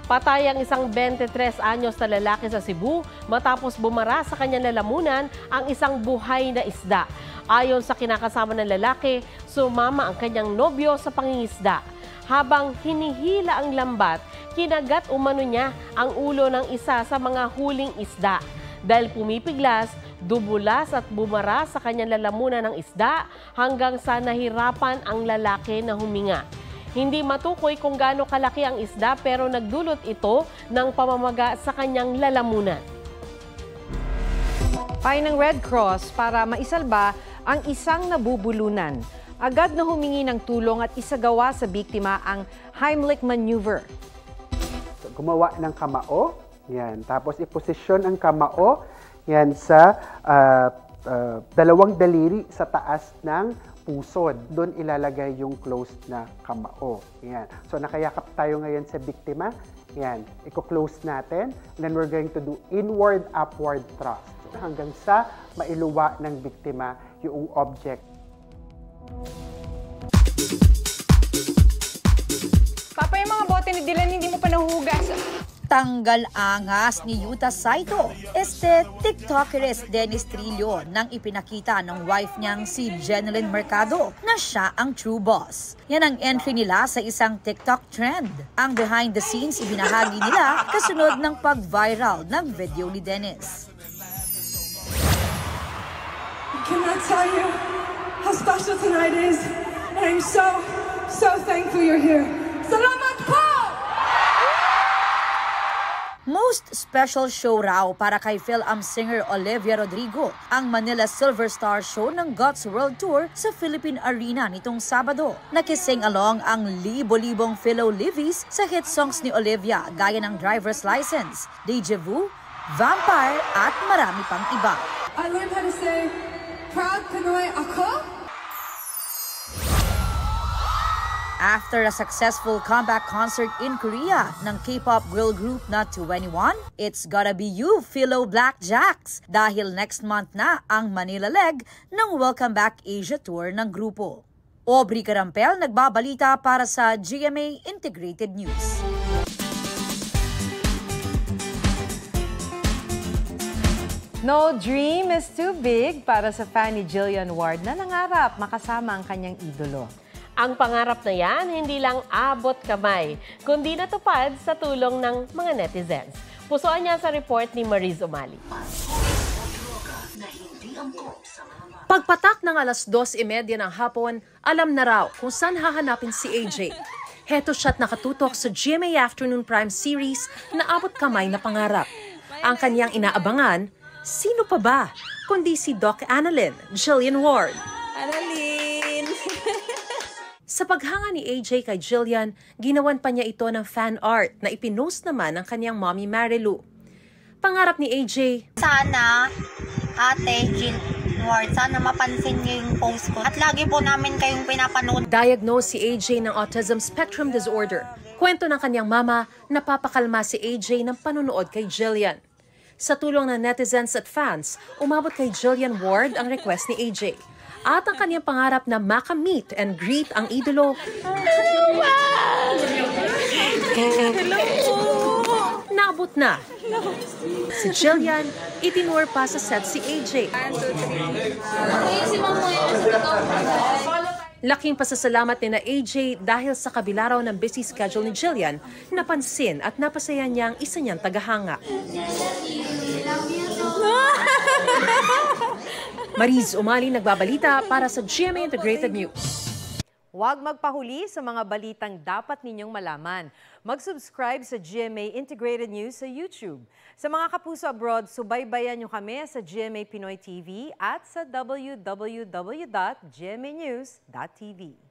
Patay ang isang 23 anyos na lalaki sa Cebu matapos bumara sa kanyang lalamunan ang isang buhay na isda. Ayon sa kinakasama ng lalaki, sumama ang kanyang nobyo sa pangingisda. Habang hinihila ang lambat, kinagat umano niya ang ulo ng isa sa mga huling isda. Dahil pumipiglas, dumulas at bumara sa kanyang lalamunan ng isda hanggang sa nahirapan ang lalaki na huminga. Hindi matukoy kung gaano kalaki ang isda pero nagdulot ito ng pamamaga sa kanyang lalamunan. Payo ng Red Cross para maisalba ang isang nabubulunan. Agad na humingi ng tulong at isagawa sa biktima ang Heimlich maneuver. Gumawa ng kamao, yan. Tapos iposisyon ang kamao yan sa dalawang daliri sa taas ng pusod. Doon ilalagay yung closed na kamao. Yan. So nakayakap tayo ngayon sa biktima. Yan. Iko-close natin. And then we're going to do inward-upward thrust hanggang sa mailuwa ng biktima yung object. Papa, yung mga bote ni Dylan hindi mo pa nahuhugas. Tanggal angas ni Yuta Saito, TikTokeres Dennis Trillo nang ipinakita ng wife niyang si Jeneline Mercado na siya ang true boss. Yan ang entry nila sa isang TikTok trend. Ang behind the scenes ibinahagi nila kasunod ng pag-viral ng video ni Dennis. I cannot tell you how special tonight is, and I'm so thankful you're here. Salamat po! Most special show raw para kay Phil-Am singer Olivia Rodrigo ang Manila Silver Star Show ng God's World Tour sa Philippine Arena nitong Sabado. Nakising along ang libo-libong fellow Livies sa hit songs ni Olivia gaya ng Driver's License, Deja Vu, Vampire at marami pang iba. I learned how to say, proud Pinoy ako. After a successful comeback concert in Korea ng K-pop girl group na 2NE1, it's gotta be you, Philo Blackjacks, dahil next month na ang Manila leg ng Welcome Back Asia Tour ng grupo. Aubrey Carampel nagbabalita para sa GMA Integrated News. No dream is too big para sa fan ni Jillian Ward na nangarap makasama ang kanyang idolo. Ang pangarap na yan, hindi lang abot kamay, kundi natupad sa tulong ng mga netizens. Pusoan niya sa report ni Mariz Umali. Pagpatak ng alas 2:30 ng hapon, alam na raw kung saan hahanapin si AJ. Heto siya't nakatutok sa GMA Afternoon Prime Series na abot kamay na pangarap. Ang kanyang inaabangan, sino pa ba? Kundi si Doc Annalyn, Jillian Ward. Annalyn! Sa paghanga ni AJ kay Jillian, ginawan pa niya ito ng fan art na ipinost naman ng kanyang mommy Marilu. Pangarap ni AJ, Sana, Ate Jill Ward, sana mapansin niyo yung post ko. At lagi po namin kayong pinapanood. diagnosed si AJ ng autism spectrum disorder. Kwento ng kanyang mama, napapakalma si AJ ng panunood kay Jillian. Sa tulong ng netizens at fans, umabot kay Jillian Ward ang request ni AJ. At ang kanyang pangarap na maka-meet and greet ang idolo. Naabot na. Si Jillian, itinur pa sa set si AJ. Laking pasasalamat ni na AJ dahil sa kabila raw ng busy schedule ni Jillian, napansin at napasaya niya ang isa niyang tagahanga. Mariz Umali nagbabalita para sa GMA Integrated News. Huwag magpahuli sa mga balitang dapat ninyong malaman. Mag-subscribe sa GMA Integrated News sa YouTube. Sa mga kapuso abroad, subaybayan nyo kami sa GMA Pinoy TV at sa www.gmanews.tv.